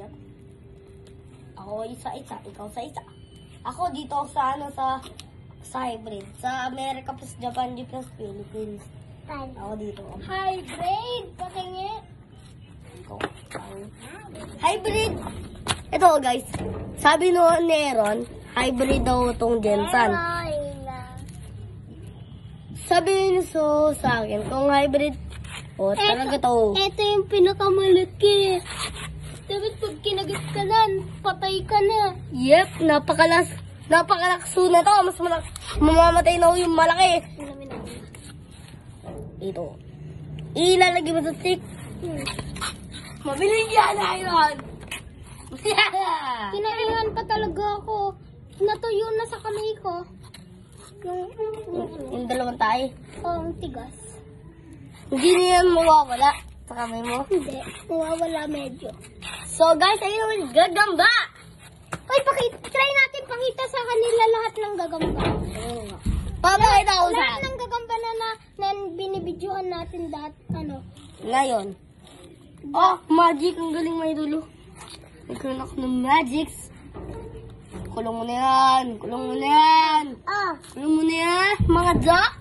Yep. Ako isa-isa, ikaw sa isa. Ako dito ako sa hybrid. Sa America plus Japan plus Philippines. Ako dito. Hybrid? Patingin. Ikaw. Hybrid. Ito guys. Sabi no ni Aaron, hybrid daw itong Jensen. Sabi niyo sa akin, kung hybrid, talaga to. Ito yung pinakamalaki. Dapat pag kinagat ka na, patay ka na. Yep, napakalakso na to. Mas mamamatay na yung malaki. Ito. Ilalagay mo sa stick. Mabilis yan, Iron. Kinaingan pa talaga ako. Natuyo na sa kamay ko. Yung dalawang tayo. Ang tigas. Hindi na yan mawawala sa kamay mo. Hindi. Mawawala medyo. So guys, ayun, gagamba. Uy, try natin pakita sa kanila lahat ng gagamba. Papakita ko sa Lahat ng gagamba na binibidyohan natin ngayon. Oh, magic. Ang galing, may dulo. Nagkaroon ako ng magics. Kulong mo na yan. Kulong mo na yan. Kulong mo na yan. Mga jack.